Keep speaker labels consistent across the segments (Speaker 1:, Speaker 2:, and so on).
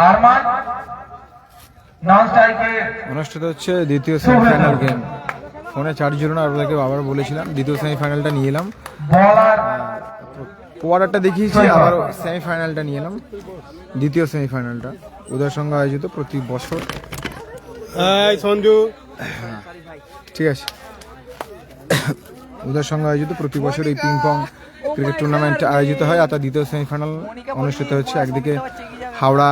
Speaker 1: আরমান নন স্ট্রাইকে
Speaker 2: অনুষ্ঠিত হচ্ছে দ্বিতীয় সেমিফাইনাল গেম। ফোনে চার্জ ছিল না, আপনাদেরকে আবার বলেছিলাম দ্বিতীয় সেমিফাইনালটা নিয়ে এলাম।
Speaker 1: বলার
Speaker 2: কোয়ার্টারটা দেখিয়েছি, আবার সেমিফাইনালটা নিয়ে এলাম। দ্বিতীয় সেমিফাইনালটা উদয়ের সঙ্গে আয়োজিত প্রতি বছর।
Speaker 3: সঞ্জু
Speaker 2: ঠিক আছে, উদয়ের সঙ্গে আয়োজিত প্রতি বছর এই পিং পং ক্রিকেট টুর্নামেন্ট আয়োজিত হয়। আর তার দ্বিতীয় সেমিফাইনাল অনুষ্ঠিত হচ্ছে। একদিকে হাওড়া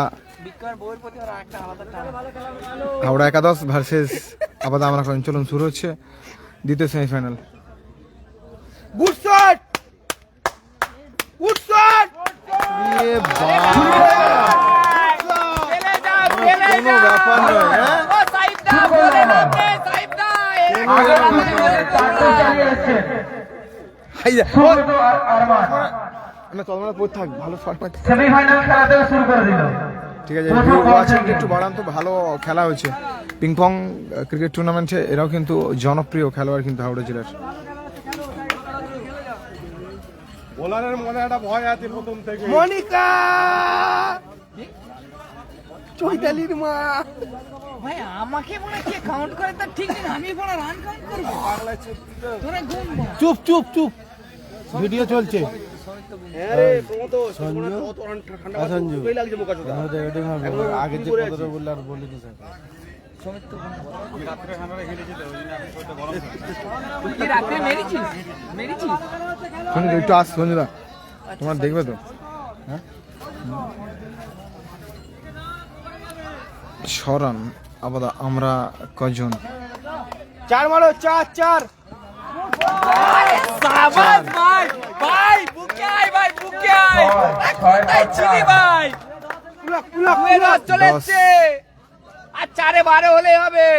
Speaker 2: একাদশ ভার্সেস আপাতত আমরা চলুন শুরু হচ্ছে দ্বিতীয় semifinal.
Speaker 3: Good shot good shot
Speaker 2: কোনো ব্যাপার নয়।
Speaker 1: সেমিফাইনাল খেলাতে শুরু করে দিল।
Speaker 2: ঠিক আছে, একটু বাড়ান তো, ভালো খেলা হয়েছে। পিং পং ক্রিকেট টুর্নামেন্টে এরাও কিন্তু জনপ্রিয় খেলোয়াড় কিন্তু হাওড়া জেলার।
Speaker 3: বোলারের মনে একটা ভয় আছে প্রথম থেকে। মনিকা চৈতালির মা
Speaker 4: ভাই আমাকে মনে কে কাউন্ট করে তার ঠিক নেই, আমি বড় রান কাউন্ট করব। তোরা ঘুম
Speaker 3: চুপ চুপ চুপ, ভিডিও চলছে।
Speaker 2: একটু আস সঞ্জুদা, তোমার দেখবে তো। হ্যাঁ, সরান আপাতত আমরা কজন
Speaker 3: চার মারো, চার চার।
Speaker 4: সাবাস ভাই, ভাই বুকে আয়, ভাই বুকে আয়। কোথায় ছিলি ভাই? পুলা চলে এসেছে। আর 4-12 হলে হবে।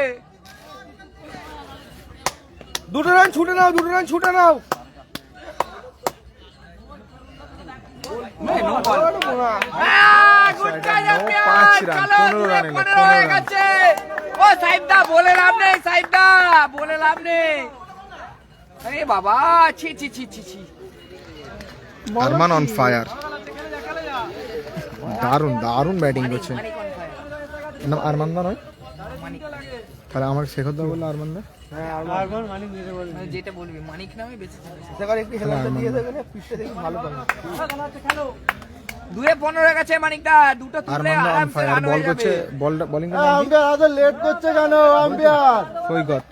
Speaker 3: দুটো রান ছুটে নাও, দুটো রান ছুটে নাও।
Speaker 4: ও সাইদা বলে লাভ নেই, সাইদা বলে লাভ নেই। আরে বাবা, ছি ছি ছি ছি ছি।
Speaker 2: আরমান অন ফায়ার, দারুন দারুন ব্যাটিং করছে। নাম আরমান দা নয়, তাহলে আমাকে শেখর দা বললো আরমান দা।
Speaker 4: যেটা বলবি মানিক নামে বেঁচে দুয়ে 15 গেছে মানিক দা, দুটো তুললে আরামসে রান
Speaker 2: বল
Speaker 4: হয়ে
Speaker 2: করছে,
Speaker 4: যাবে।
Speaker 2: বলটা বোলিং
Speaker 3: আম্পায়ার এত লেট করছে কেন? আম্পায়ার
Speaker 2: সৈকত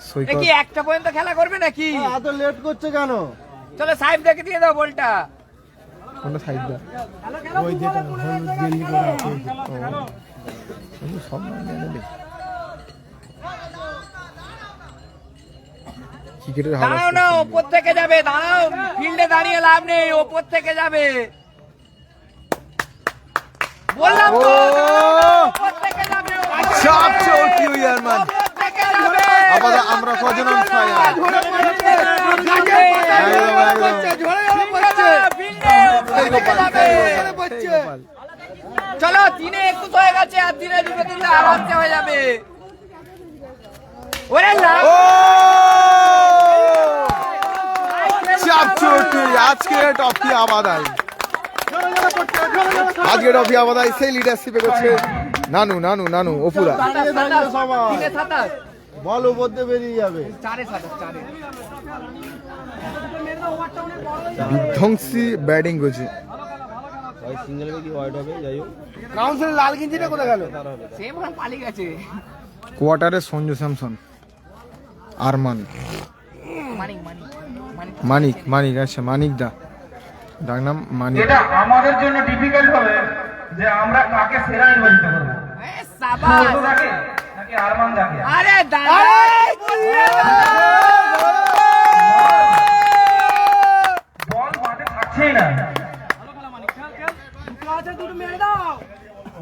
Speaker 2: সৈকত
Speaker 4: কি একটা পর্যন্ত খেলা করবে নাকি?
Speaker 3: এত লেট করছে কেন?
Speaker 4: চলো সাহেব দেখে দিয়ে দাও বলটা।
Speaker 2: কোনটা সাইড দা?
Speaker 3: ওই যেটা হলুদ গেঞ্জি পরে আছে।
Speaker 2: সব নিয়ে নেবে ক্রিকেটের হাওয়া।
Speaker 4: দাঁড়াও না, ওপর থেকে যাবে, দাঁড়াও, ফিল্ডে দাঁড়িয়ে লাভ নেই, ওপর থেকে যাবে। বললাম তো, ওপর থেকে যাবে,
Speaker 2: চাপ চলতি ওই আরমান।
Speaker 4: ওপর থেকে যাবে।
Speaker 2: আপাতত আমরা কজন অন ফায়ার।
Speaker 4: ফিল্ডে ওপর থেকে যাবে। চলো 3-21 হয়ে গেছে, আর 3-2 তুললে আরামসে হয়ে যাবে। ওরে লাভ।
Speaker 2: চাপ চলতি আজকে টপি আবাদাই, আজকে টপি আবাদাই সেই লিডারশিপে করছে নানু নানু নানু ওপুরা।
Speaker 4: 3-27
Speaker 3: বল উপর দিয়ে বেরিয়ে যাবে।
Speaker 4: 4-27
Speaker 2: বিধ্বংসী ব্যাটিং করছে।
Speaker 3: কাউন্সিলের লাল গেঞ্জিটা কোথায় গেল?
Speaker 4: সেম রান পালিয়ে গেছে।
Speaker 2: কোয়ার্টারে সঞ্জু স্যামসন, আরমান,
Speaker 4: মানিক মানিক মানিক
Speaker 2: মানিক মানিক আচ্ছা মানিক দা, ডাক নাম মানিক।
Speaker 1: যেটা আমাদের জন্য ডিফিকাল্ট হবে যে আমরা কাকে সেরা নির্বাচিত করব।
Speaker 4: এ সাবাস।
Speaker 1: ছোট দাকে নাকি আরমান দাকে?
Speaker 4: আরে দাদা
Speaker 1: বল মাঠে থাকছেই না।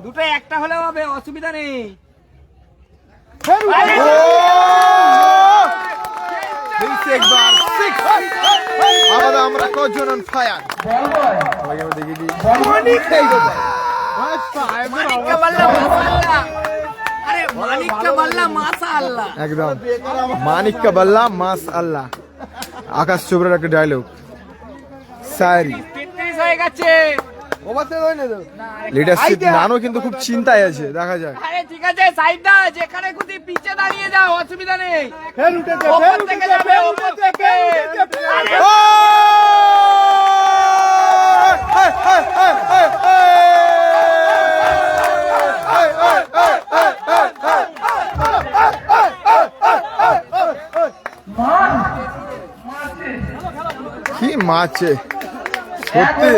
Speaker 4: দুটো একটা হলেও হবে, অসুবিধা নেই।
Speaker 2: আপাতত আমরা কজন অন ফায়ার।
Speaker 1: বল বয়
Speaker 2: দেখি দি
Speaker 4: মানিক কা বল্লা মাশাআল্লাহ। আরে মানিক কা বল্লা মাশাআল্লাহ।
Speaker 2: একদম মানিক কা বল্লা মাস আল্লাহ। আকাশ চোপড়ার একটা ডায়লগ, সারি
Speaker 4: 33 হয়ে গেছে।
Speaker 2: লিডারশিপ নানও কিন্তু খুব চিন্তায় আছে, দেখা যাক।
Speaker 4: আরে ঠিক আছে সাইডটা যেখানে খুশি পিছে দাঁড়িয়ে যাও, অসুবিধা নেই। ওপর থেকে যাবে, ওপর থেকে। আরে
Speaker 2: ও! কি মাছে সত্যি,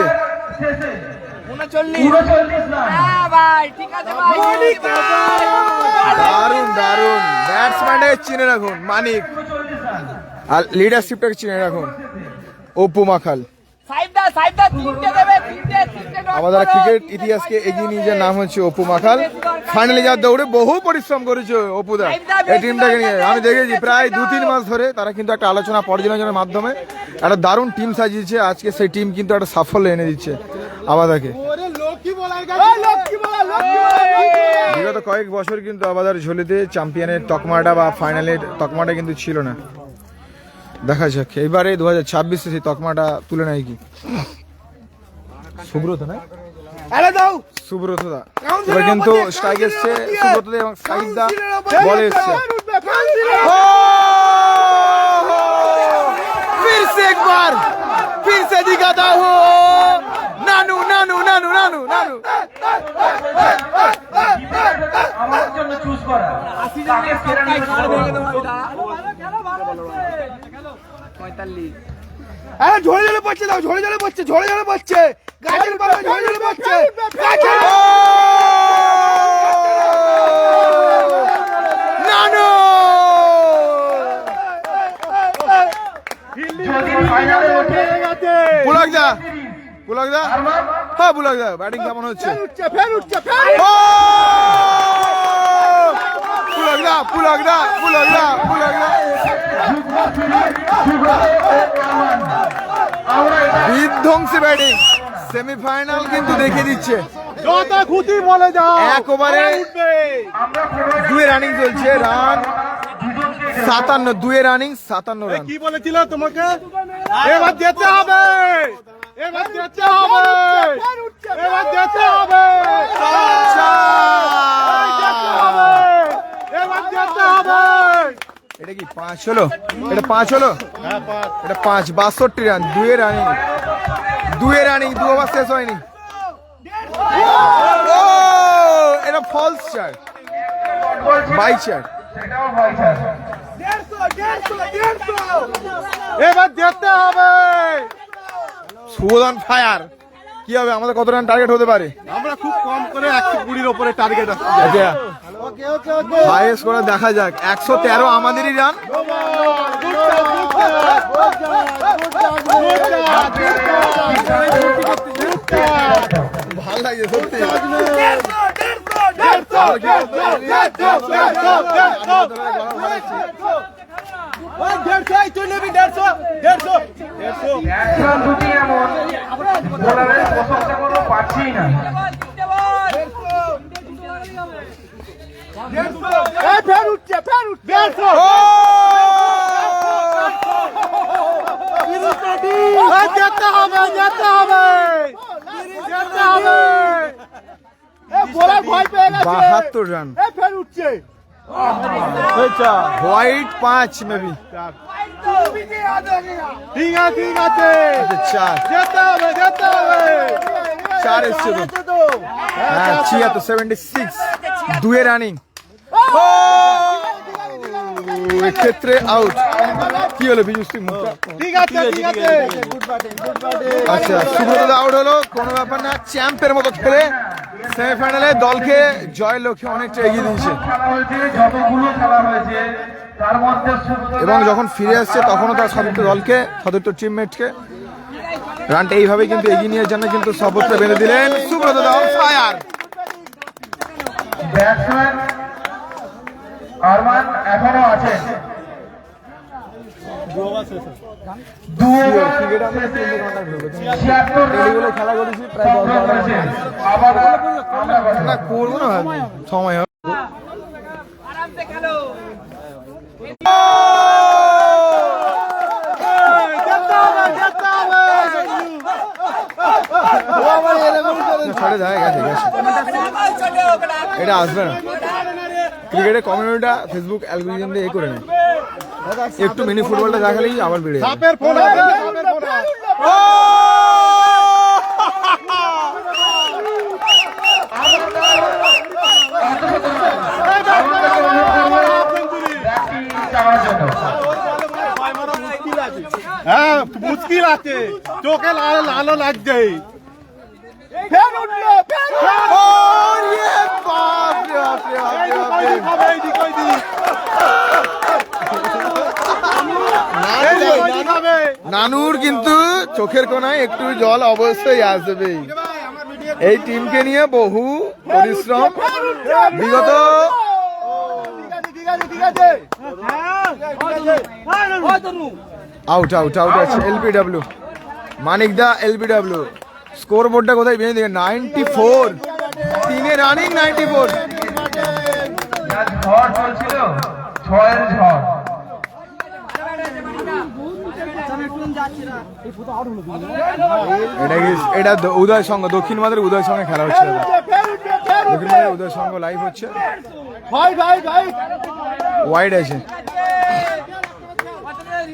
Speaker 4: 39 হ্যাঁ ভাই, ঠিক আছে ভাই।
Speaker 2: দারুণ দারুণ। ব্যাটসম্যানটাকে চিনে রাখুন মানিক, আর লিডারশিপটাকে চিনে রাখুন অপু মাখাল।
Speaker 4: সাইডটা তিনটে দেবে, তিনটে ডট
Speaker 2: আমাদের
Speaker 4: করো।
Speaker 2: ক্রিকেট ইতিহাসকে এগিয়ে নিয়ে যাওয়ার নাম হচ্ছে অপু মাখাল। ফাইনালে যাওয়ার দৌড়ে বহু পরিশ্রম করেছে অপুদা এই টিমটাকে নিয়ে। আমি দেখেছি প্রায় 2-3 মাস ধরে তারা কিন্তু একটা আলোচনা পর্যালোচনার মাধ্যমে একটা দারুণ টিম সাজিয়েছে। আজকে সেই টিম কিন্তু একটা সাফল্য এনে দিচ্ছে আবাদাকে। বিগত কয়েক বছর কিন্তু আবাদার ঝোলিতে চ্যাম্পিয়নের তকমাটা বা ফাইনালের তকমাটা কিন্তু ছিল না। দেখা যাক এবারে 2026-এ সেই তকমাটা তুলে নেয় কি সুব্রত, না সুব্রত দা। এবার কিন্তু স্ট্রাইক এসছে সুব্রত দা এবং সাইদ দা বলে এসছে। फिर से एक बार फिर से दिखाता हूँ नानू नानू नानू नानू नानू।
Speaker 1: আমাদের জন্য চুজ করা কাকে সেরা নির্বাচিত
Speaker 3: আরে ঝরে ঝরে পড়ছে, দাও ঝরে ঝরে পড়ছে, ঝরে ঝরে পড়ছে, গাছের পাতা ঝরে ঝরে পড়ছে, গাছের
Speaker 2: নানু
Speaker 1: যদি ফাইনালে ওঠে
Speaker 2: পুলক দা, পুলক দা, হ্যাঁ পুলক দা ব্যাটিং কেমন হচ্ছে?
Speaker 3: ফের উঠছে
Speaker 2: ও! পুলক দা, পুলক দা, পুলক দা, পুলক দা। বিধ্বংসী ব্যাটিং, সেমিফাইনাল কিন্তু দেখিয়ে দিচ্ছে।
Speaker 3: যত খুশি বলে যাও,
Speaker 2: এক ওভারে
Speaker 3: উঠবে।
Speaker 2: 2 রানিং চলছে, রান 57, 2 রানিং 57 রান।
Speaker 3: কি বলেছিল তোমাকে? এবার যেতে হবে, এবার যেতে হবে, এবার যেতে হবে, এবার যেতে হবে।
Speaker 2: এটা কি 5 হলো? এটা 5 হলো? এটা 5, 62 রান, 2 রানিং, 2 রানিং, 2 ওভার শেষ হয়নি। ও! এটা ফলস চার, বাই চার।
Speaker 1: সেটাও হয় স্যার।
Speaker 3: এবার যেতে হবে।
Speaker 2: সুবোধন ফায়ার, কি হবে আমাদের কত রান টার্গেট হতে পারে?
Speaker 3: আমরা খুব কম করে 120-র উপরে টার্গেট আছে।
Speaker 2: হাইয়েস্ট করে দেখা যাক। 113 আমাদেরই রান। ভাল লাগে সত্যি।
Speaker 1: ব্যাটসম্যান দুটি এমন বোলারের প্রশংসা করবো পারছি না।
Speaker 3: যেতে হবে, যেতে হবে, যেতে হবে। বোলার ভয় পেয়ে গেছে।
Speaker 2: 72 রান।
Speaker 3: ফের উঠছে।
Speaker 2: White 5 maybe.
Speaker 3: ঠিক আছে, ঠিক আছে,
Speaker 2: 4,
Speaker 3: যেতে হবে, যেতে হবে।
Speaker 2: 4 এসছে তো। হ্যাঁ 76, 76, 2 রানিং। এক্ষেত্রে আউট। কি হলো বিজু সিং?
Speaker 3: ঠিক আছে, ঠিক আছে।
Speaker 2: আচ্ছা সুব্রত আউট হলো, কোনো ব্যাপার না। চ্যাম্পের মতো খেলে সেমিফাইনালে দলকে জয়ের লক্ষ্যে অনেকটা এগিয়ে দিয়েছে।
Speaker 1: খেলা হয়েছে, যতগুলো খেলা হয়েছে তার মধ্যে
Speaker 2: এবং যখন ফিরে আসছে তখনও তার সতীর্থ দলকে, সতীর্থ টিমমেটকে রানটা এইভাবে কিন্তু এগিয়ে নিয়ে জন্য কিন্তু সপক্ষে বেঁধে দিলেন সুব্রত দাও ফায়ার।
Speaker 1: ব্যাটসম্যান আরমান এখনো আছে।
Speaker 2: খেলা করেছি প্রায় 10-12 না করবো না সময় হবে।
Speaker 4: আরামসে খেলো।
Speaker 3: যেতে হবে, যেতে হবে।
Speaker 2: এটা আসবে না। ক্রিকেটের কমিউনিটিটা ফেসবুক অ্যালগোরিদম দিয়ে করে নেয়, একটু মিনি ফুটবলটা দেখালেই আবার বেড়ে যাবে।
Speaker 3: সাপের ফোন আছে, সাপের ফোন আছে।
Speaker 2: ও!
Speaker 3: হ্যাঁ মুশকিল আছে, চোখে লালো লাগছে।
Speaker 2: ও, ইয়ে বাপ রে বাপ রে বাপ রে বাপ রে। নানুর কিন্তু চোখের কোনায় একটু জল অবশ্যই আসবে। এই টিমকে নিয়ে বহু পরিশ্রম বিগত আউট আউট আউট আছে। এলবিডব্লিউ মানিক দা, এলবিডব্লিউ স্কোর বোর্ডটা কোথায় ভেঙে দিকে 94, 3 রানিং 94।
Speaker 1: ঝড় চলছিল, ঝড়ের ঝড়।
Speaker 2: এটা উদয় সংঘ, দক্ষিণ মাদের উদয় সঙ্গে খেলা হচ্ছে। দক্ষিণ মাদের উদয় সংঘ লাইভ হচ্ছে, ওয়াইড আছে।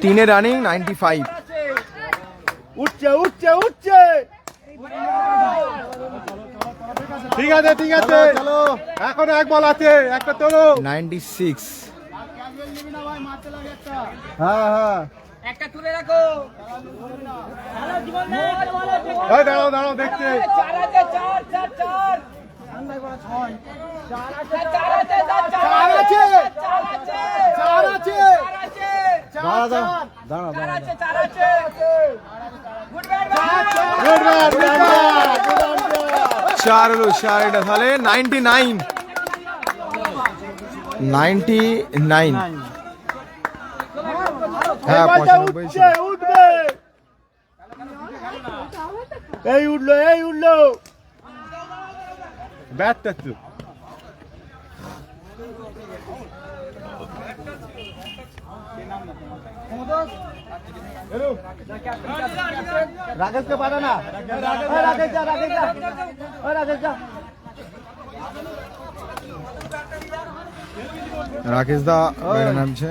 Speaker 2: 3 রানিং 95।
Speaker 3: উঠছে উঠছে উঠছে। ঠিক আছে ঠিক আছে, চলো এখন এক বল আছে, একটা তোলো।
Speaker 2: 96।
Speaker 3: হ্যাঁ হ্যাঁ,
Speaker 4: একটা তুলে রাখো।
Speaker 3: এই দাঁড়াও দাঁড়াও, দেখছে।
Speaker 4: চার আছে, চার চার চার। চার আছে, চার আছে, চার আছে, চার আছে, চার আছে,
Speaker 3: দাঁড়া দাঁড়া দাঁড়া
Speaker 4: চার
Speaker 3: দাঁড়া।
Speaker 4: আছে, চার আছে। Good bat,
Speaker 3: good bat, good bat.
Speaker 2: 4 হলো 4, এটা তাহলে 99। 99। হ্যাঁ 95 ছিল।
Speaker 3: উঠবে, এই উঠলো এই উঠলো। ব্যাটটা তো রাকেশকে পারে না। রাকেশ যা, রাকেশ যা, রাকেশ যা।
Speaker 2: রাকেশ দা বাইরে নামছে।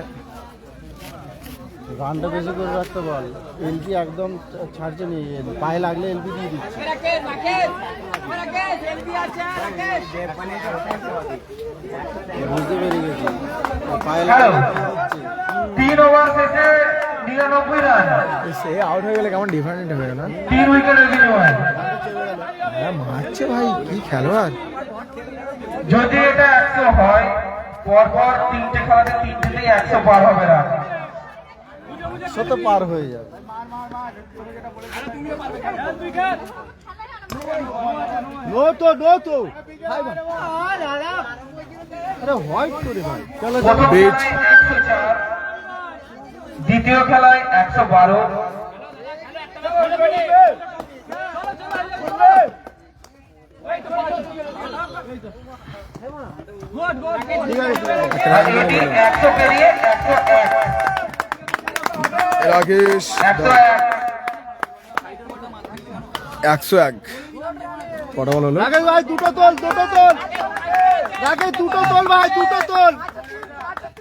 Speaker 3: রানটা বেশি করে রাখতে বল। এলপি একদম ছাড়ছে নি, পায়ে লাগলে এলপি দিয়ে দিচ্ছে।
Speaker 4: রাকেশ, রাকেশ, রাকেশ, এলবি আছে, রাকেশ।
Speaker 3: বুঝতে পেরে গেছি, পায়ে
Speaker 1: হ্যালো।
Speaker 3: লাগলে
Speaker 1: 3 ওভার শেষে 99 রান,
Speaker 2: সে আউট হয়ে গেলে কেমন ডিফারেন্ট হয়ে গেল না?
Speaker 1: 3 উইকেটের বিনিময়ে।
Speaker 2: হ্যাঁ মারছে ভাই, কি খেলোয়াড়।
Speaker 1: যদি এটা 100 হয়, পরপর 3টে খেলাতে 3টেতেই 100 পার হবে রান।
Speaker 3: শত পার হয়ে যাবে। নো তো নো তো, আরে হোয়াইট করে ভাই। চলো চলো।
Speaker 1: প্রথম
Speaker 2: Beat.
Speaker 1: খেলায় 104, দ্বিতীয় খেলায় 112, আর এটি 100 পেরিয়ে 101,
Speaker 2: রাকেশ
Speaker 1: 101।
Speaker 2: 101। কটা বল হলো?
Speaker 3: রাকেশ ভাই দুটো তোল, দুটো তোল। রাকেশ দুটো তোল ভাই, দুটো তোল।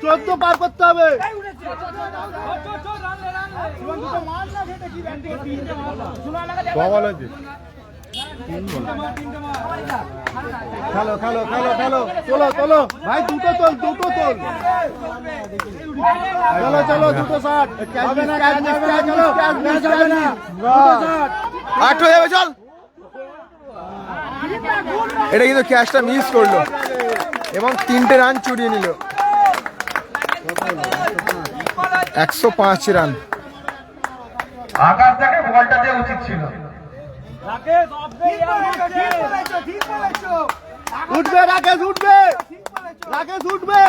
Speaker 3: 14 পার করতে হবে। খেলো খেলো খেলো খেলো, তোলো তোলো ভাই, দুটো তোল, দুটো তোল। চলো চলো, দুটো শট হবে না, catch miss, catch miss, catch miss হবে না। দুটো শট।
Speaker 2: 8 হয়ে যাবে, চল। এটা কিন্তু ক্যাচটা মিস করলো এবং 3টে রান চুরিয়ে নিল। 105 রান।
Speaker 1: আকাশ থেকে বলটা দেওয়া উচিত ছিল।
Speaker 3: উঠবে রাকেশ, উঠবে রাকেশ, উঠবে।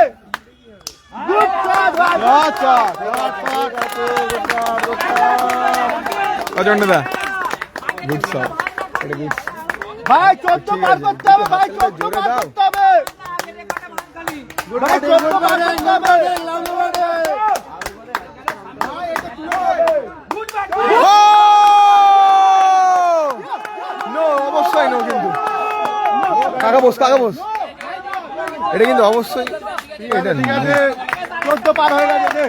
Speaker 3: গুড শট ভাই, গুড শট।
Speaker 2: অজন্ড দা গুড শট, এটা গুড।
Speaker 3: ভাই 14 পার করতে হবে, ভাই 14 পার করতে হবে, ভাই 14 পার করতে হবে।
Speaker 2: নো, অবশ্যই নো, কিন্তু কারণ কাকা বস এটা কিন্তু অবশ্যই এটা
Speaker 3: ঠিক আছে 14 পার হয়ে গেছে।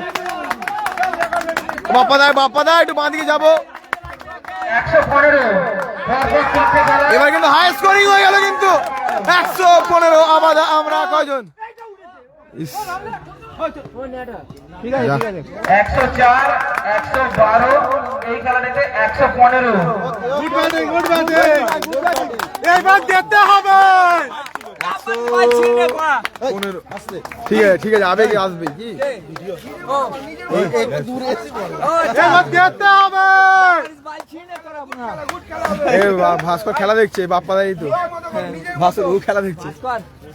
Speaker 2: বাপ্পা দা একটু বাঁ দিকে যাবো।
Speaker 1: 115
Speaker 2: এবার কিন্তু হাই স্কোরিং হয়ে গেল কিন্তু 115 আবার আমরা কয়জন ইস,
Speaker 3: ঠিক আছে
Speaker 1: 104 112 এই খেলাটিতে 115।
Speaker 3: গুড ব্যাটিং এইবার দেখতে হবে।
Speaker 2: 15 ঠিক আছে আবেগে আসবে কি
Speaker 3: এবার দেখতে হবে।
Speaker 2: ভাস্কর খেলা দেখছে বাপ্পা দাই তো ভাস্কর ও খেলা দেখছে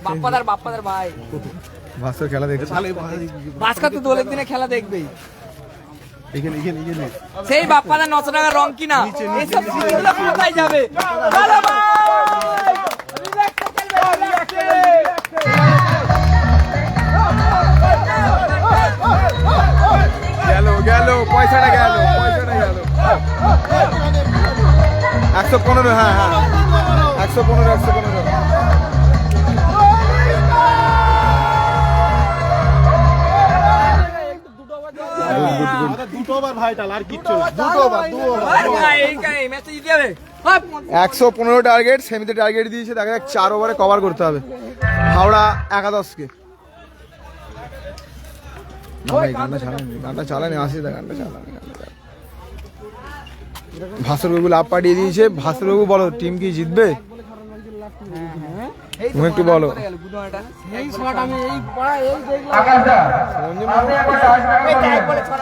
Speaker 4: বাপ্পাদার ভাই
Speaker 2: ভাস্কর খেলা দেখছে
Speaker 4: ভাস্কর তো দোলের দিনে খেলা দেখবেই। সেই বাপ্পাদার 900 টাকার রং কিনা এইসব স্মৃতিগুলো কোথায় যাবে? চলো ভাই!
Speaker 2: গেল পয়সাটা গেল 115 হ্যাঁ 115
Speaker 3: দুটো ওভার ভাইটাল আর কিচ্ছু না।
Speaker 4: আর ভাই এই ম্যাচটা জিতে যাবে।
Speaker 2: 115 টার্গেট সেমিতে টার্গেট দিয়েছে, দেখা যাক 4 ওভারে কভার করতে হবে হাওড়া একাদশকে। গানটা চালানি আসি গানটা চালানি। ভাস্করবাবু লাভ পাঠিয়ে দিয়েছে। ভাস্করবাবু বলো টিম কি জিতবে? তুমি একটু বলো।
Speaker 1: আকাশদা আপনি একবার টাচ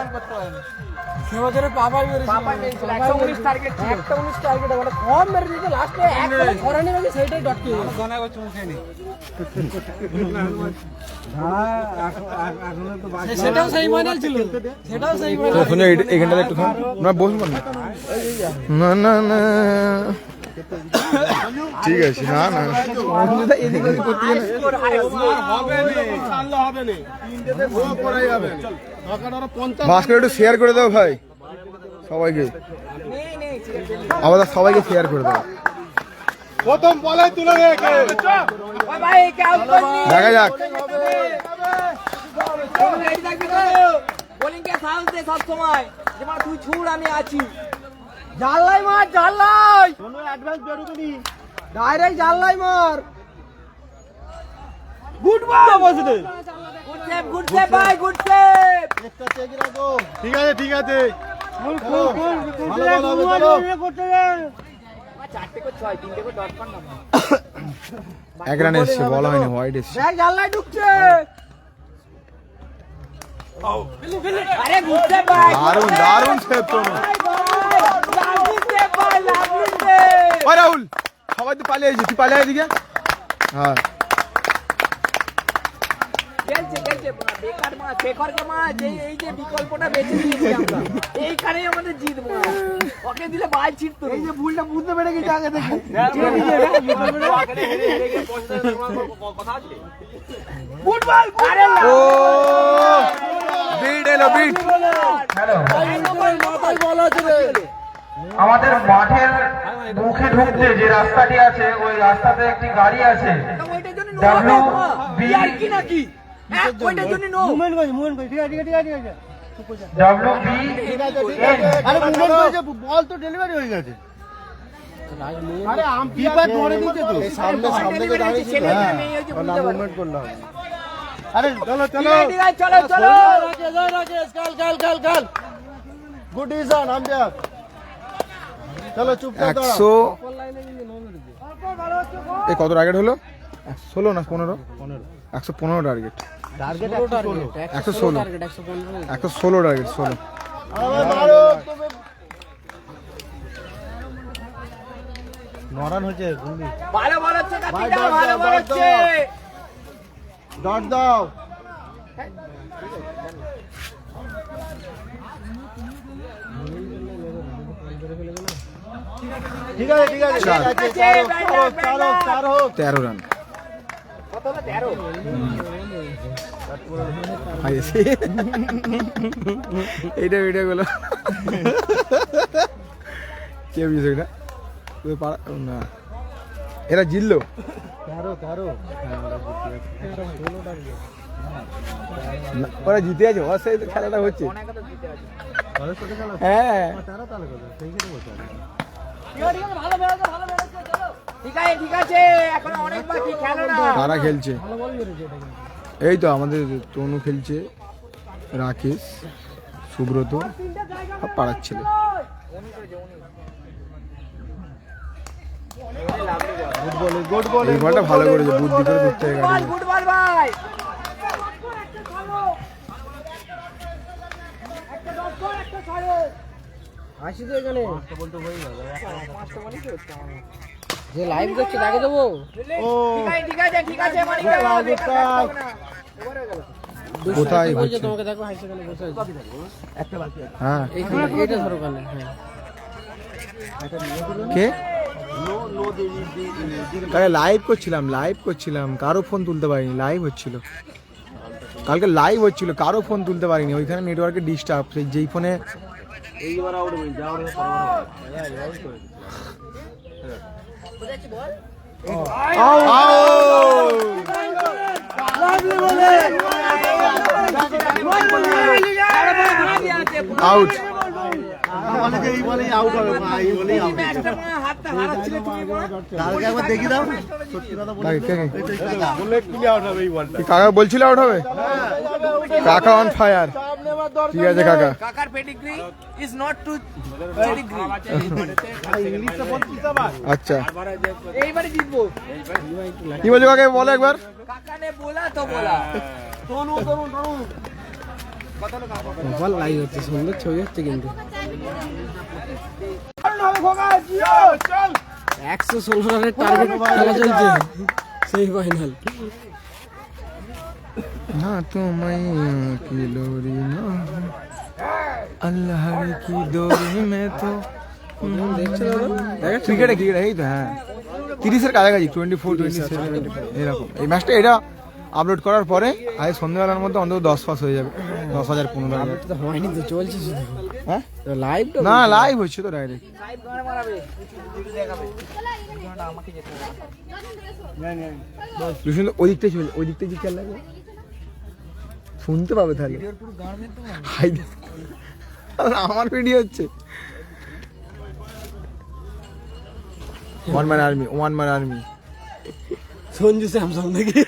Speaker 5: সেটাও সেই মাইনাল ছিল, সেটাও সেই
Speaker 2: তো শুনে এখানটাতে একটু না বসবো না না ঠিক আছে না না এদিকে করতে গেলে ভাস্কর একটু শেয়ার করে দাও ভাই সবাইকে, আবার সবাইকে শেয়ার করে দাও।
Speaker 3: প্রথম বলে তুলে রেখে
Speaker 2: দেখা যাক
Speaker 4: বোলিংকে সাহস দে সব সময়, যেমন তুই ছুড় আমি আছি।
Speaker 5: জানলাই মার, জানলাই
Speaker 3: কোনো অ্যাডভান্স বেরোবেনি।
Speaker 5: ডাইরেক্ট জানলাই মার।
Speaker 4: গুড বল, গুড সেভ ভাই, গুড সেভ।
Speaker 3: ঠিক আছে ঠিক আছে
Speaker 4: চারটে করে 6, 3টে করে ডট কর না।
Speaker 2: 1 রান এসছে, বলা হয়নি হোয়াইট এসছে।
Speaker 5: দেখ জানলাই ঢুকছে।
Speaker 4: আরে গুড সেভ ভাই,
Speaker 2: দারুণ সেভ তো
Speaker 4: লাভলি সেভ ভাই, লাভলি সেভ।
Speaker 2: ওই রাহুল সবাই তো পালিয়ে এসেছি, তুই পালিয়ে এদিকে। হ্যাঁ
Speaker 4: খেলছে বেকার মা শেখরকে মা এই যে বিকল্পটা বেঁচে দিয়েছি আমরা, এইখানেই আমাদের জিতবো। ওকে দিলে বাল ছিটতো।
Speaker 5: এই যে ভুলটা বুঝতে পেরে গেছে আগে থেকে।
Speaker 4: গুড বল, আরে
Speaker 2: ও বিট এলো বিট।
Speaker 1: হ্যালো
Speaker 5: মাথায় বল আছে রে।
Speaker 1: আমাদের মাঠের মুখে ঢুকতে যে রাস্তাটি আছে ওই রাস্তাতে একটি গাড়ি আছে
Speaker 4: ওইটার জন্য
Speaker 1: WB
Speaker 4: আর কি নাকি ওইটার জন্য নো
Speaker 5: মুভমেন্ট কই ঠিক আছে ঠিক আছে ঠিক আছে।
Speaker 1: WB
Speaker 5: আরে মুভমেন্ট করেছে, বল তো ডেলিভারি হয়ে গেছে। আরে কিপার ধরে দিয়েছে তো সামনে তো দাঁড়িয়েছে। মুভমেন্ট করলাম। আরে চলো চলো
Speaker 4: চলো চলো
Speaker 5: রাকেশ কাল গুড ডিসিশন আম্পায়ার। চলো চুপ করে দাঁড়াও।
Speaker 2: 100 এ কত টার্গেট হলো? 16 না 15? 115 টার্গেট।
Speaker 5: Target
Speaker 2: 116 target 16।
Speaker 5: আরে মারো তবে নরান হচ্ছে গুলি।
Speaker 4: ভালো বল হচ্ছে কাটিটা, ভালো বল হচ্ছে।
Speaker 5: ডট দাও। ঠিক আছে ঠিক আছে
Speaker 2: চার।
Speaker 5: চার হোক
Speaker 2: 13 রান।
Speaker 4: কত হলো? 13।
Speaker 2: এইটা ভিডিও গুলো কে বুঝেছে এটা? না এরা জিতলো।
Speaker 5: 13
Speaker 2: না, ওরা জিতে আছে, ওর সাথে তো খেলাটা হচ্ছে। হ্যাঁ
Speaker 4: ঠিক আছে এখন অনেক বাকি, খেলো না।
Speaker 2: কারা খেলছে? এই তো আমাদের তনু খেলছে, রাকেশ, সুব্রত আর পাড়ার ছেলে। এই বলটা ভালো করেছে, বুদ্ধি করে ধরতে হবে গাড়ি।
Speaker 4: গুড বল ভাই।
Speaker 6: হাসি তো এখানে যে লাইভ করছে তাকে দেবো।
Speaker 4: ঠিক আছে মানিক ভাই,
Speaker 2: কোথায় হচ্ছে?
Speaker 6: তোমাকে দেখো হাসি এখানে বসে আছে।
Speaker 2: হ্যাঁ
Speaker 6: এইখানে এটা ধরো কানে। হ্যাঁ
Speaker 2: কে? লাইভ করছিলাম, কারো ফোন তুলতে পারিনি, লাইভ হচ্ছিল কালকে, লাইভ হচ্ছিল, কারো ফোন তুলতে পারিনি, ওইখানে নেটওয়ার্কের ডিস্টার্ব। সেই যেই ফোনে আউট।
Speaker 5: বলে যে এই বলেই আউট হবে, এই বলেই আউট। কালকে একবার দেখি দাও, সত্যি কথা বলে
Speaker 2: কাকা বলছিল আউট হবে, কাকা অন ফায়ার। ঠিক আছে কাকা।
Speaker 4: কাকার pedigree is not to pedigree.
Speaker 2: আচ্ছা
Speaker 4: এইবারে জিতবো।
Speaker 2: কি বলছো কাকা, বলো একবার।
Speaker 4: কাকা নে बोला তো बोला।
Speaker 6: ভালো লাইভ হচ্ছে, সুন্দর ছবি হচ্ছে কিন্তু। 116 রানের টার্গেট খেলা চলছে, সেই ফাইনাল।
Speaker 2: না তোমায় কি লোরি না আল্লাহ কি দোরি মে তো ক্রিকেটে এই তো। হ্যাঁ 30-এর কাছাকাছি, 24-27 এরকম। এই ম্যাচটা এটা আপলোড করার পরে আজ সন্ধ্যাবেলার মধ্যে অন্তত 10 পাস হয়ে যাবে, 10,000 15,000।
Speaker 6: তো হয়নি তো, চলছে শুধু।
Speaker 2: হ্যাঁ
Speaker 6: লাইভ তো
Speaker 2: না, লাইভ হচ্ছে তো ডাইরেক্ট।
Speaker 4: লাইভ গানে মারাবে, ভিডিও দেখাবে। ভিডিওটা আমাকে যেতে হবে।
Speaker 2: কিন্তু ওই দিকটাই চলে, ওই দিকটাই খেয়াল লাগবে, শুনতে পাবে তাহলে। হাই আমার ভিডিও হচ্ছে। One man army
Speaker 6: Sanju Samsung থেকে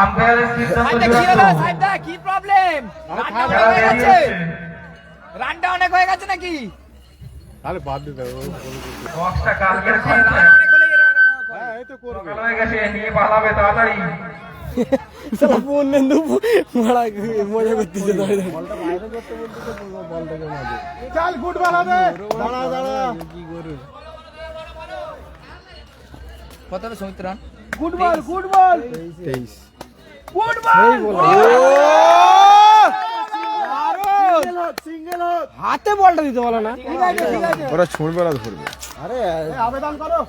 Speaker 1: আম্পায়ারের সিদ্ধান্ত
Speaker 4: আচ্ছা, কি হলো সাইদা, কি প্রবলেম? রানটা অনেক হয়ে গেছে, রানটা অনেক হয়ে গেছে নাকি?
Speaker 1: বক্সটা কালকের ছিল না,
Speaker 4: অনেক হলে এরকম করে।
Speaker 1: সকাল হয়ে গেছে, নিয়ে পালাবে তাড়াতাড়ি।
Speaker 6: মজা করতেছে।
Speaker 5: চাল ফুটবল হবে, দাঁড়া দাঁড়া।
Speaker 4: কত হবে সৌমিত্র রান?
Speaker 5: ফুটবল
Speaker 2: 23।
Speaker 5: সিঙ্গেল হোক।
Speaker 6: হাতে বলটা দিতে বলো না।
Speaker 2: ওরা ছুঁড়বে ওরা ধরবে।
Speaker 5: আবেদন করো।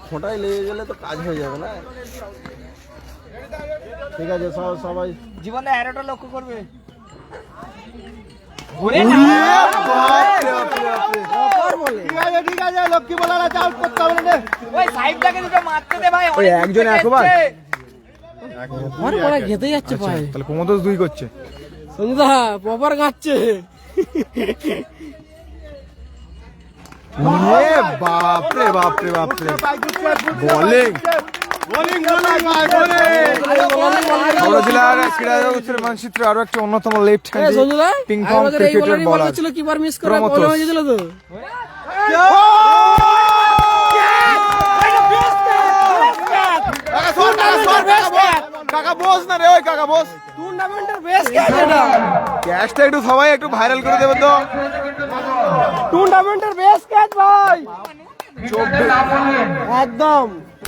Speaker 2: ফোঁটায় লেগে গেলে তো কাজ হয়ে যাবে না।
Speaker 5: ঠিক আছে, সবাই
Speaker 4: জীবনে অ্যারোটা লক্ষ্য করবে।
Speaker 5: ঠিক আছে, লক্ষ্মী বলার আছে, আউট করতে হবে না।
Speaker 4: ওই সাইডটাকে দুটো মারতে দে ভাই,
Speaker 2: ওই একজন একবার।
Speaker 6: আমার পড়া ঘেতে যাচ্ছে পায়ে।
Speaker 2: তাহলে প্রমোদস 2 করছে।
Speaker 6: সঞ্জুদা প্রপার গাচ্ছে।
Speaker 2: বাপরে বাপরে বাপরে, বোলিং বড় জেলার ক্রীড়া জগতের মানচিত্রে আরো একটা অন্যতম লেফট হ্যান্ড
Speaker 6: সঞ্জুদা
Speaker 2: পিং পং ক্রিকেটার বলার
Speaker 6: ছিল, কিপার মিস করে
Speaker 2: প্রমোদস।
Speaker 6: বল হয়ে গেছিল তো।
Speaker 2: কাকা বস না রে, ওই কাকা বস।
Speaker 6: টুর্নামেন্টের বেস্ট ক্যাচ এটা।
Speaker 2: ক্যাচটা একটু সবাই একটু ভাইরাল করে দেবে তো।
Speaker 6: টুর্নামেন্টের বেস্ট ক্যাচ ভাই,
Speaker 1: না বললেন
Speaker 6: একদম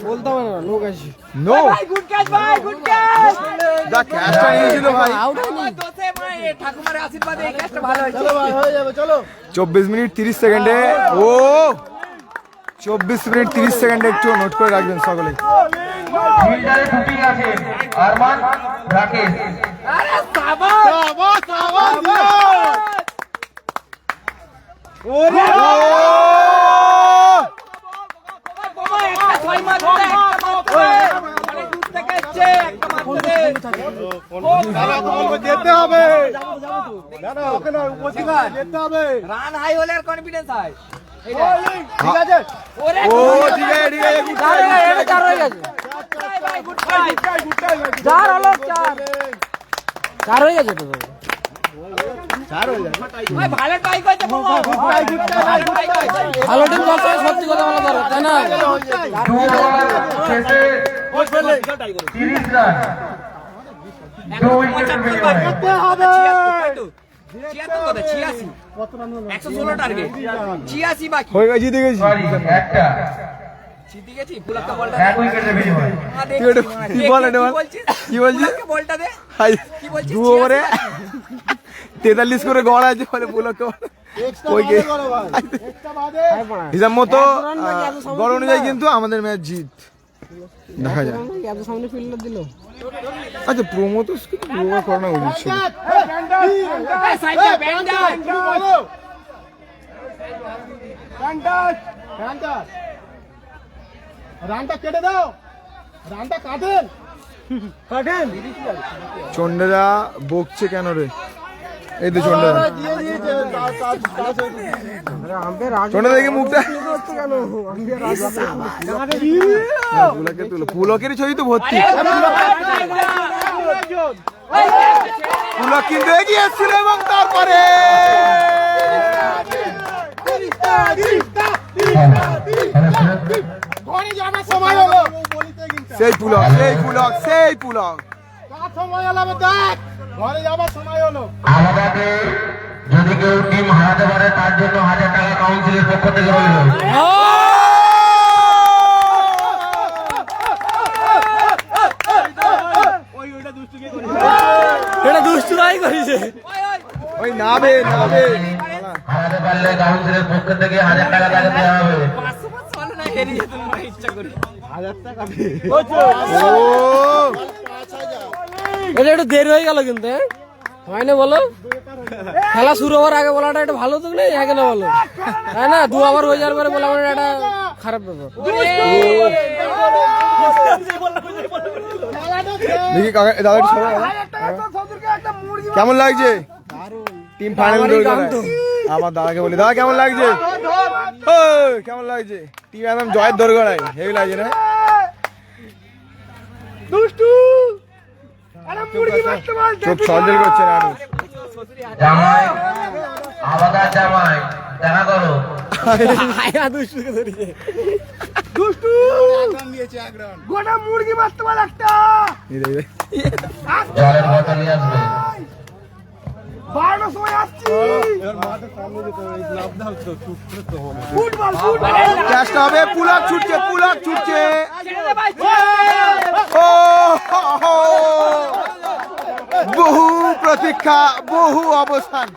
Speaker 6: বলতে হবে না। লোক আসি
Speaker 2: নো,
Speaker 4: ভাই গুড ক্যাচ ভাই, গুড ক্যাচ।
Speaker 2: দা ক্যাচটা নিয়েছিল ভাই।
Speaker 6: আউট হয়নি।
Speaker 4: দোষে ভাই, ঠাকুমার আশীর্বাদে এই ক্যাচটা ভালো হয়েছে।
Speaker 5: চলো ভাই, হয়ে যাবে, চলো।
Speaker 2: 24 মিনিট 30 সেকেন্ডে, ও 24 মিনিট 30 সেকেন্ডে একটু নোট করে রাখবেন সকলে।
Speaker 1: ফিল্ডারে দুটি আছে, আরমান, রাকেশ।
Speaker 4: আরে সাবাস। ছয় মারতে অনেক দূর থেকে এসছে একটা মারতে
Speaker 3: যেতে হবে যেতে হবে।
Speaker 4: রান হাই হলে আর কনফিডেন্স হয়
Speaker 3: ঠিক আছে
Speaker 4: ওরে
Speaker 2: ও ঠিক আছে ঠিক আছে
Speaker 4: চার হয়ে গেছে, চার হয়ে গেছে। ভাই গুড ট্রাই চার হলো চার হয়ে গেছে তো ভাই ভালো ট্রাই করছে বাবা
Speaker 6: ভালো টিম সবসময় সত্যি কথা বলা দরকার তাই না?
Speaker 1: 2 ওভার শেষে 30 রান 2 উইকেট বিনিময়ে।
Speaker 4: 116 টার্গেট 86 বাকি
Speaker 2: হয়ে গেছে জিতে গেছি
Speaker 1: সরি একটা
Speaker 4: জিতে গেছি পুলককে বলটা
Speaker 1: 1 উইকেটের বিনিময়ে।
Speaker 2: কি বল এটা বল কি বলছিস
Speaker 4: পুলককে বলটা দে
Speaker 2: হাই
Speaker 4: কি বলছিস
Speaker 2: 2 ওভারে 43 করে গড় আছে বলে পুলক ওই হিসাব মতো গড় অনুযায়ী কিন্তু আমাদের ম্যাচ জিত দেখা যায়।
Speaker 6: এত সামনে ফিল্ডার দিল
Speaker 2: আচ্ছা প্রোমো তো প্রোমো করানো উচিত ছিল।
Speaker 4: সাইডে ব্যান্ডার
Speaker 3: রানটা কেটে দাও রানটা কাটেন
Speaker 2: চন্ডেরা বকছে কেন রে? এই তো চন্ডেরা চন্ডে দেখি মুখটা পুলকের তুলো পুলকের ছবি তো ভর্তি পুলক কিন্তু এগিয়ে এসেছিল এবং তারপরে
Speaker 3: সময় হলো
Speaker 2: সেই পুলক সেই পুলক সেই পুলক
Speaker 3: কার সময় হলো দেখ ঘরে যাবার সময় হলো
Speaker 1: আমাদের যদি কেউ টিম হারাতে পারে তার জন্য 1000 টাকা কাউন্সিলের পক্ষ থেকে রইল।
Speaker 6: এটা দুষ্টুরাই করেছে
Speaker 2: ওই নাবে নাবে
Speaker 1: হারাতে পারলে কাউন্সিলের পক্ষ থেকে 1000 টাকা তাকে দেওয়া হবে।
Speaker 4: 500 হলো না হেরিয়ে তোমরা ইচ্ছা করে
Speaker 2: ও
Speaker 6: এটা একটু দেরি হয়ে গেল কিন্তু হয় না বলো? খেলা শুরু হওয়ার আগে বলাটা একটু ভালো তো নেই আগে না বলো তাই না? 2 ওভার হয়ে যাওয়ার পরে বলা মানে একটা খারাপ ব্যাপার।
Speaker 2: দেখি কাকা দাদা একটু সরো, দাদা। কেমন লাগছে টিম ফাইনাল আমার দাদাকে বলি দাদা কেমন লাগছে ও, কেমন লাগছে টিম একদম জয়ের দোরগোড়ায় হেভি লাগছে না চোখ সজল করছে না আরো।
Speaker 1: জামাই আবাদার জামাই দেখা করো।
Speaker 2: এই দেখ,
Speaker 1: জলের বোতল নিয়ে আসবে।
Speaker 2: ক্যাচটা হবে পুলক ছুটছে
Speaker 4: ছেড়ে দে ভাই
Speaker 2: ও হো, হো। বহু প্রতীক্ষা বহু অবস্থান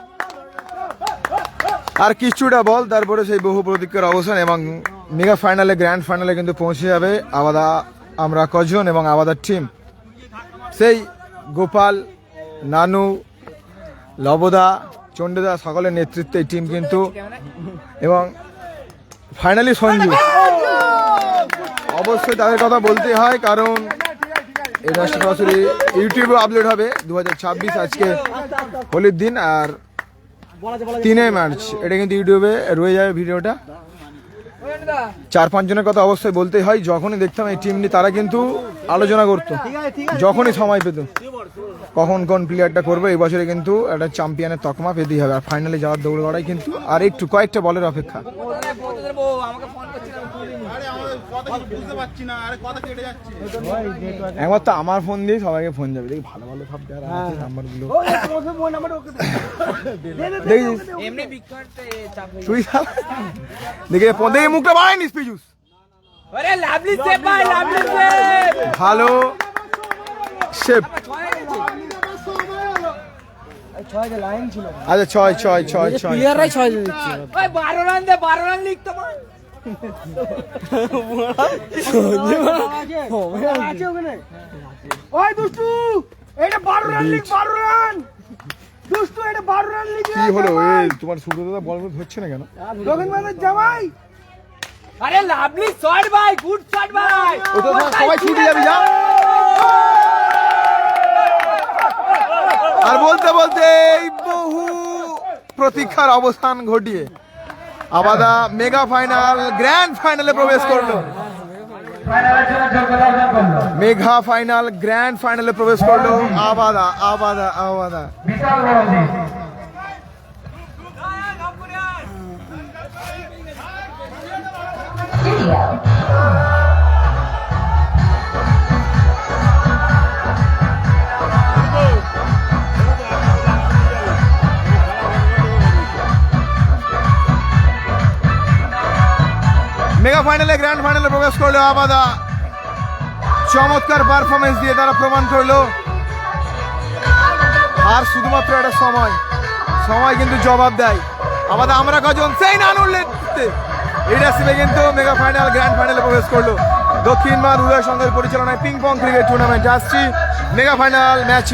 Speaker 2: আর কিছুটা বল তারপরে সেই বহু প্রতীক্ষার অবস্থান এবং মেগা ফাইনালে গ্র্যান্ড ফাইনালে কিন্তু পৌঁছে যাবে আবাদা আমরা কজন এবং আবাদার টিম সেই গোপাল নানু লবদা চন্ডীদা সকলের নেতৃত্বে এই টিম কিন্তু এবং ফাইনালি সঞ্জু অবশ্যই তাদের কথা বলতে হয় কারণ এটা সরাসরি ইউটিউবে আপলোড হবে 2026 আজকে হোলির দিন আর 3 মার্চ এটা কিন্তু ইউটিউবে রয়ে যাবে ভিডিওটা 4-5 জনের কথা অবশ্যই বলতেই হয় যখনই দেখতাম এই টিম নিয়ে তারা কিন্তু আলোচনা করতো যখনই সময় পেত কখন কোন প্লেয়ারটা করবে এই বছরে কিন্তু একটা চ্যাম্পিয়নের তকমা পেতেই হবে আর ফাইনালে যাওয়ার দৌড় গড়াই কিন্তু আর একটু কয়েকটা বলের অপেক্ষা
Speaker 4: আমাকে ফোন করছিলাম
Speaker 3: বুঝতে পারছি না আরে কথা কেটে যাচ্ছে
Speaker 2: একবার তো আমার ফোন দিয়ে সবাইকে ফোন যাবে দেখি ভালো ভালো সব যারা আছে নাম্বারগুলো দেখিস
Speaker 4: এমনি বিকট চাপ
Speaker 2: তুই দেখে পদে মুখটা বাড়ায়নি স্পিজুস
Speaker 4: আরে লাভলি সেভ ভাই লাভলি সেভ
Speaker 2: ভালো শেপ আচ্ছা 6
Speaker 6: প্লেয়াররাই 6 দিচ্ছে
Speaker 4: ওই 12 রান দে 12 রান লিখ তোমার
Speaker 3: ওই দুষ্টু এটা 12 রান লিখ 12 রান দুষ্টু এটা 12 রান লিখে
Speaker 2: কি হলো এই তোমার সুব্রতদা বল হচ্ছে না কেন?
Speaker 3: রবীন্দ্রনাথ জামাই
Speaker 4: আরে লাভলি শট ভাই, গুড শট ভাই।
Speaker 2: ও তো সবাই ছুটে যাবে যা। আর বলতে বলতে এই বহু প্রতীক্ষার অবসান ঘটিয়ে আবাদা মেগা ফাইনাল গ্র্যান্ড ফাইনালে প্রবেশ করলো।
Speaker 1: ফাইনালের জন্য যোগ্যতা অর্জন করলো।
Speaker 2: মেগা ফাইনাল গ্র্যান্ড ফাইনালে প্রবেশ করলো আবাদা আবাদা আবাদা।
Speaker 1: বিশাল বড় জিত।
Speaker 2: মেগা ফাইনালে গ্র্যান্ড ফাইনালে প্রবেশ করলো আবাদা। চমৎকার পারফরমেন্স দিয়ে তারা প্রমাণ করলো আর শুধুমাত্র একটা সময় কিন্তু জবাব দেয়। আবাদা আমরা কজন সেই নানুর নেতৃত্বে লিডারশিপে কিন্তু মেগা ফাইনাল গ্র্যান্ড ফাইনালে প্রবেশ করলো। দক্ষিণ ভারত উদয় সংঘের পরিচালনায় পিং পং ক্রিকেট টুর্নামেন্ট আসছি মেগা ফাইনাল ম্যাচ।